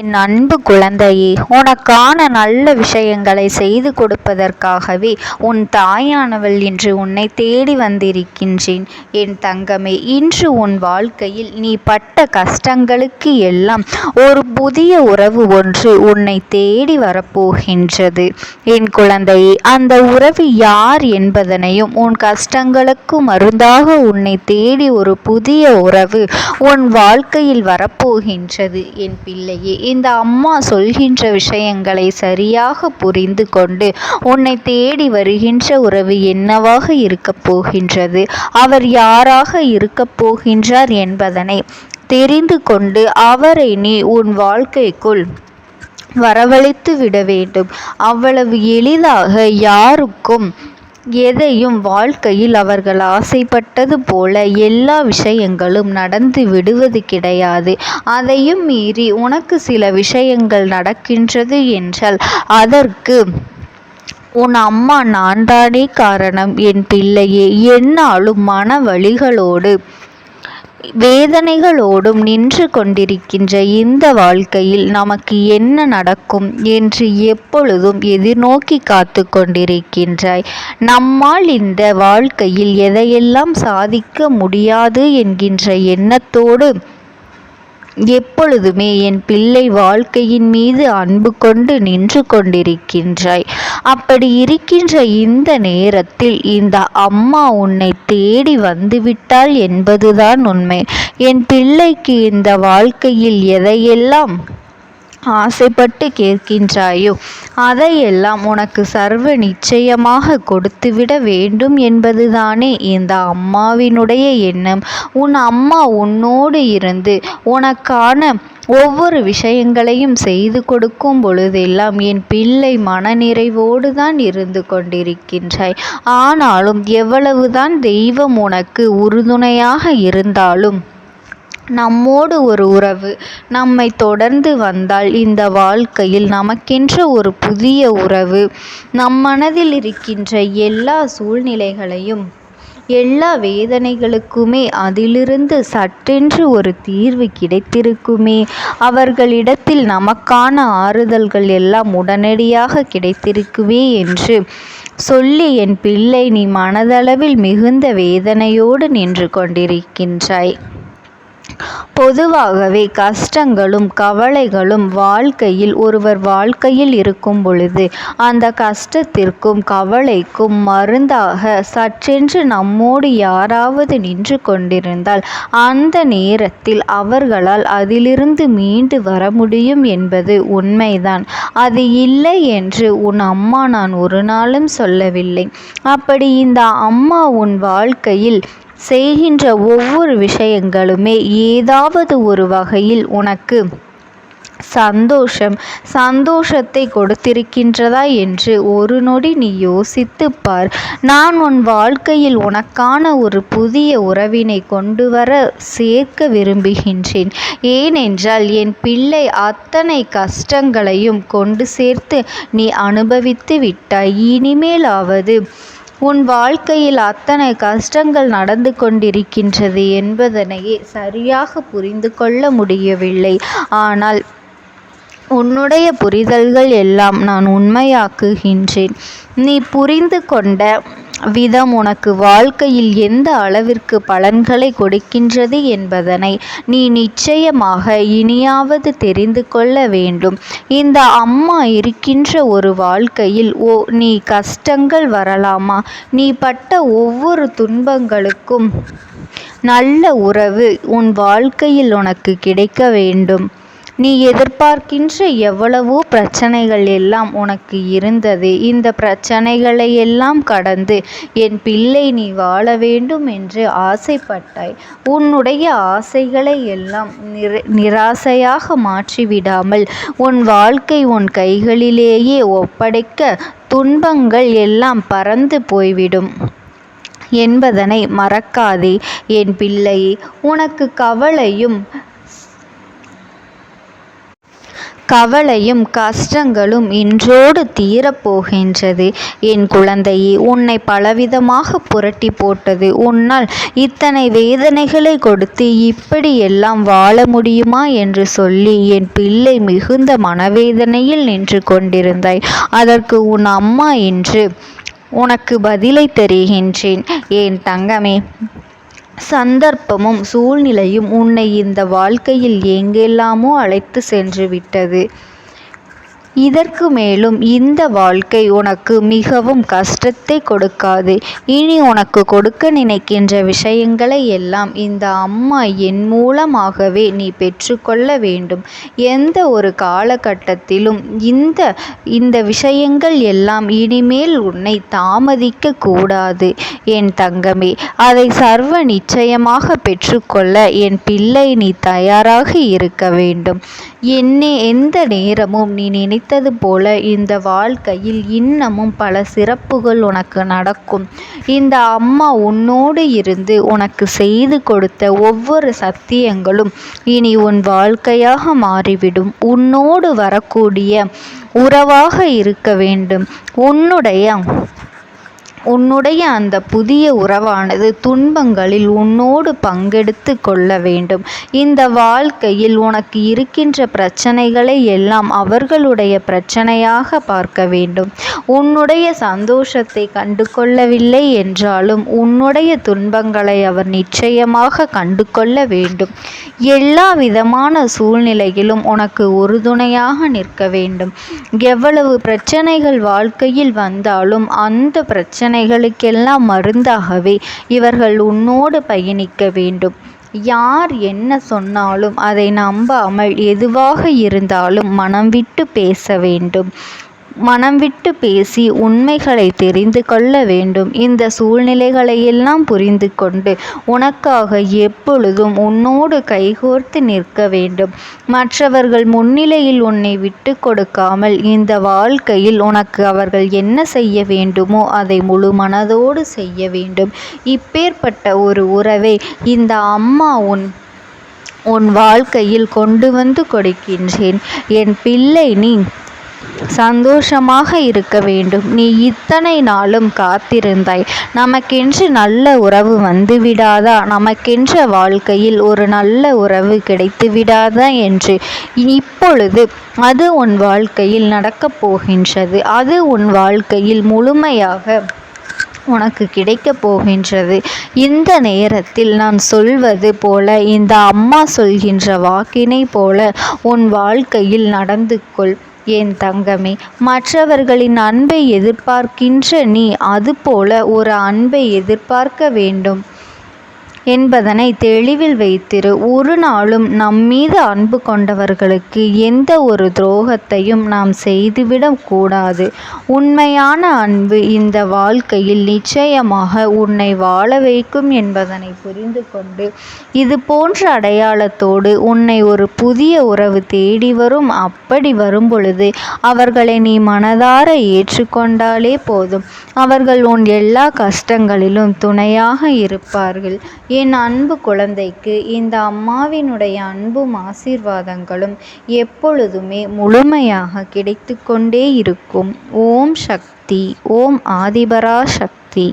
என் அன்பு குழந்தையே, உனக்கான நல்ல விஷயங்களை செய்து கொடுப்பதற்காகவே உன் தாயானவள் இன்று உன்னை தேடி வந்திருக்கின்றேன். என் தங்கமே, இன்று உன் வாழ்க்கையில் நீ பட்ட கஷ்டங்களுக்கு எல்லாம் ஒரு புதிய உறவு ஒன்று உன்னை தேடி வரப்போகின்றது. என் குழந்தையே, அந்த உறவு யார் என்பதனையும், உன் கஷ்டங்களுக்கு மருந்தாக உன்னை தேடி ஒரு புதிய உறவு உன் வாழ்க்கையில் வரப்போகின்றது. என் பிள்ளையே, இந்த அம்மா சொல்கின்ற விஷயங்களை சரியாக புரிந்து கொண்டு உன்னை தேடி வருகின்ற உறவு என்னவாக இருக்கப் போகின்றது, அவர் யாராக இருக்கப் போகின்றார் என்பதனை தெரிந்து கொண்டு அவரை நீ உன் வாழ்க்கைக்குள் வரவழைத்து விட வேண்டும். அவ்வளவு எளிதாக யாருக்கும் எதையும் வாழ்க்கையில் அவர்கள் ஆசைப்பட்டது போல எல்லா விஷயங்களும் நடந்து விடுவது கிடையாது. அதையும் மீறி உனக்கு சில விஷயங்கள் நடக்கின்றது என்றால் அதற்கு உன் அம்மா நான் தானே காரணம். என் பிள்ளையே, என்னாலும் மன வலிகளோடு வேதனைகளோடும் நின்று கொண்டிருக்கின்ற இந்த வாழ்க்கையில் நமக்கு என்ன நடக்கும் என்று எப்பொழுதும் எதிர்நோக்கி காத்து கொண்டிருக்கின்றாய். நம்மால் இந்த வாழ்க்கையில் எதையெல்லாம் சாதிக்க முடியாது என்கின்ற எண்ணத்தோடு எப்பொழுதுமே என் பிள்ளை வாழ்க்கையின் மீது அன்பு கொண்டு நின்று கொண்டிருக்கின்றாய். அப்படி இருக்கின்ற இந்த நேரத்தில் இந்த அம்மா உன்னை தேடி வந்துவிட்டாள் என்பதுதான் உண்மை. என் பிள்ளைக்கு இந்த வாழ்க்கையில் எதையெல்லாம் ஆசைப்பட்டு கேட்கின்றாயோ அதையெல்லாம் உனக்கு சர்வ நிச்சயமாக கொடுத்துவிட வேண்டும் என்பதுதானே இந்த அம்மாவினுடைய எண்ணம். உன் அம்மா உன்னோடு இருந்து உனக்கான ஒவ்வொரு விஷயங்களையும் செய்து கொடுக்கும் பொழுதெல்லாம் என் பிள்ளை மனநிறைவோடு தான் இருந்து கொண்டிருக்கின்றாய். ஆனாலும் எவ்வளவுதான் தெய்வம் உனக்கு உறுதுணையாக இருந்தாலும் நம்மோடு ஒரு உறவு நம்மை தொடர்ந்து வந்தால் இந்த வாழ்க்கையில் நமக்கென்ற ஒரு புதிய உறவு நம் மனதில் இருக்கின்ற எல்லா சூழ்நிலைகளையும் எல்லா வேதனைகளுக்குமே அதிலிருந்து சற்றென்று ஒரு தீர்வு கிடைத்திருக்குமே. அவர்களிடத்தில் நமக்கான ஆறுதல்கள் எல்லாம் உடனடியாக கிடைத்திருக்குமே என்று சொல்லி என் பிள்ளை நீ மனதளவில் மிகுந்த வேதனையோடு நின்று கொண்டிருக்கின்றாய். பொதுவாகவே கஷ்டங்களும் கவலைகளும் வாழ்க்கையில் ஒருவர் வாழ்க்கையில் இருக்கும் பொழுது அந்த கஷ்டத்திற்கும் கவலைக்கும் மருந்தாக சற்றென்று நம்மோடு யாராவது நின்று கொண்டிருந்தால் அந்த நேரத்தில் அவர்களால் அதிலிருந்து மீண்டு வர முடியும் என்பது உண்மைதான். அது இல்லை என்று உன் அம்மா நான் ஒரு நாளும் சொல்லவில்லை. அப்படி இந்த அம்மா உன் வாழ்க்கையில் செய்கின்ற ஒவ்வொரு விஷயங்களுமே ஏதாவது ஒரு வகையில் உனக்கு சந்தோஷத்தை கொடுத்திருக்கின்றதா என்று ஒரு நொடி நீ யோசித்து பார். நான் உன் வாழ்க்கையில் உனக்கான ஒரு புதிய உறவினை கொண்டு வர சேர்க்க விரும்புகின்றேன். ஏனென்றால் என் பிள்ளை அத்தனை கஷ்டங்களையும் கொண்டு சேர்த்து நீ அனுபவித்து விட்டாய். இனிமேலாவது உன் வாழ்க்கையில் அத்தனை கஷ்டங்கள் நடந்து கொண்டிருக்கின்றது என்பதனையே சரியாக புரிந்து கொள்ள முடியவில்லை. ஆனால் உன்னுடைய புரிதல்கள் எல்லாம் நான் உண்மையாக்குகின்றேன். நீ புரிந்து கொண்ட விதம் உனக்கு வாழ்க்கையில் எந்த அளவிற்கு பலன்களை கொடுக்கின்றது என்பதனை நீ நிச்சயமாக இனியாவது தெரிந்து கொள்ள வேண்டும். இந்த அம்மா இருக்கின்ற ஒரு வாழ்க்கையில் நீ கஷ்டங்கள் வரலாமா? நீ பட்ட ஒவ்வொரு துன்பங்களுக்கும் நல்ல உறவு உன் வாழ்க்கையில் உனக்கு கிடைக்க வேண்டும். நீ எதிர்பார்க்கின்ற எவ்வளவோ பிரச்சனைகள் எல்லாம் உனக்கு இருந்தது. இந்த பிரச்சனைகளை எல்லாம் கடந்து என் பிள்ளை நீ வாழ வேண்டும் என்று ஆசைப்பட்டாய். உன்னுடைய ஆசைகளை எல்லாம் நிராசையாக மாற்றிவிடாமல் உன் வாழ்க்கை உன் கைகளிலேயே ஒப்படைக்க துன்பங்கள் எல்லாம் பறந்து போய்விடும் என்பதனை மறக்காதே என் பிள்ளையே. உனக்கு கவலையும் கஷ்டங்களும் இன்றோடு தீரப்போகின்றது. என் குழந்தையே, உன்னை பலவிதமாக புரட்டி போட்டது உன்னால் இத்தனை வேதனைகளை கொடுத்து இப்படியெல்லாம் வாழ முடியுமா என்று சொல்லி என் பிள்ளை மிகுந்த மனவேதனையில் நின்று கொண்டிருந்தாய். அதற்கு உன் அம்மா இன்று உனக்கு பதிலை தருகின்றேன். என் தங்கமே, சந்தர்ப்பமும் சூழ்நிலையும் உன்னை இந்த வாழ்க்கையில் எங்கெல்லாமோ அழைத்து சென்று விட்டது. இதற்கு மேலும் இந்த வாழ்க்கை உனக்கு மிகவும் கஷ்டத்தை கொடுக்காது. இனி உனக்கு கொடுக்க நினைக்கின்ற விஷயங்களை எல்லாம் இந்த அம்மா என் மூலமாகவே நீ பெற்றுக்கொள்ள வேண்டும். எந்த ஒரு காலகட்டத்திலும் இந்த விஷயங்கள் எல்லாம் இனிமேல் உன்னை தாமதிக்க கூடாது என் தங்கமே. அதை சர்வ நிச்சயமாக பெற்றுக்கொள்ள என் பிள்ளை நீ தயாராக இருக்க வேண்டும். எந்த நேரமும் நீ நினைத்தது போல இந்த வாழ்க்கையில் இன்னமும் பல சிறப்புகள் உனக்கு நடக்கும். இந்த அம்மா உன்னோடு இருந்து உனக்கு செய்து கொடுத்த ஒவ்வொரு சத்தியங்களும் இனி உன் வாழ்க்கையாக மாறிவிடும். உன்னோடு வரக்கூடிய உறவாக இருக்க வேண்டும். உன்னுடைய அந்த புதிய உறவானது துன்பங்களில் உன்னோடு பங்கெடுத்து கொள்ள வேண்டும். இந்த வாழ்க்கையில் உனக்கு இருக்கின்ற பிரச்சனைகளை எல்லாம் அவர்களுடைய பிரச்சனையாக பார்க்க வேண்டும். உன்னுடைய சந்தோஷத்தை கண்டு கொள்ளவில்லை என்றாலும் உன்னுடைய துன்பங்களை அவர் நிச்சயமாக கண்டு கொள்ள வேண்டும். எல்லா விதமான சூழ்நிலையிலும் உனக்கு உறுதுணையாக நிற்க வேண்டும். எவ்வளவு பிரச்சனைகள் வாழ்க்கையில் வந்தாலும் அந்த பிரச்சனைகளுக்கெல்லாம் மருந்தாகவே இவர்கள் உன்னோடு பயணிக்க வேண்டும். யார் என்ன சொன்னாலும் அதை நம்பாமல் எதுவாக இருந்தாலும் மனம் விட்டு பேச வேண்டும். மனம் விட்டு பேசி உண்மைகளை தெரிந்து கொள்ள வேண்டும். இந்த சூழ்நிலைகளை எல்லாம் புரிந்து கொண்டு உனக்காக எப்பொழுதும் உன்னோடு கைகோர்த்து நிற்க வேண்டும். மற்றவர்கள் முன்னிலையில் உன்னை விட்டு கொடுக்காமல் இந்த வாழ்க்கையில் உனக்கு அவர்கள் என்ன செய்ய வேண்டுமோ அதை முழு மனதோடு செய்ய வேண்டும். இப்பேற்பட்ட ஒரு உறவை இந்த அம்மா உன் வாழ்க்கையில் கொண்டு வந்து கொடுக்கின்றேன். என் பிள்ளை, நீ சந்தோஷமாக இருக்க வேண்டும். நீ இத்தனை நாளும் காத்திருந்தாய். நமக்கென்று நல்ல உறவு வந்து விடாதா, நமக்கென்ற வாழ்க்கையில் ஒரு நல்ல உறவு கிடைத்து விடாதா என்று இப்பொழுது அது உன் வாழ்க்கையில் நடக்கப் போகின்றது. அது உன் வாழ்க்கையில் முழுமையாக உனக்கு கிடைக்கப் போகின்றது. இந்த நேரத்தில் நான் சொல்வது போல, இந்த அம்மா சொல்கின்ற வாக்கினை போல உன் வாழ்க்கையில் நடந்து கொள் என் தங்கமே. மற்றவர்களின் அன்பை எதிர்பார்க்கின்ற நீ அதுபோல ஒரு அன்பை எதிர்பார்க்க வேண்டும் என்பதனை தெளிவில் வைத்திரு. ஒரு நாளும் நம்மீது அன்பு கொண்டவர்களுக்கு எந்த ஒரு துரோகத்தையும் நாம் செய்துவிடக் கூடாது. உண்மையான அன்பு இந்த வாழ்க்கையில் நிச்சயமாக உன்னை வாழ வைக்கும் என்பதனை புரிந்து கொண்டு இது போன்ற அடையாளத்தோடு உன்னை ஒரு புதிய உறவு தேடி வரும். அப்படி வரும் பொழுது அவர்களை நீ மனதார ஏற்றுக்கொண்டாலே போதும். அவர்கள் உன் எல்லா கஷ்டங்களிலும் துணையாக இருப்பார்கள். என் அன்பு குழந்தைக்கு இந்த அம்மாவினுடைய அன்பும் ஆசீர்வாதங்களும் எப்பொழுதுமே முழுமையாக கிடைத்து கொண்டே இருக்கும். ஓம் சக்தி. ஓம் ஆதிபரா சக்தி.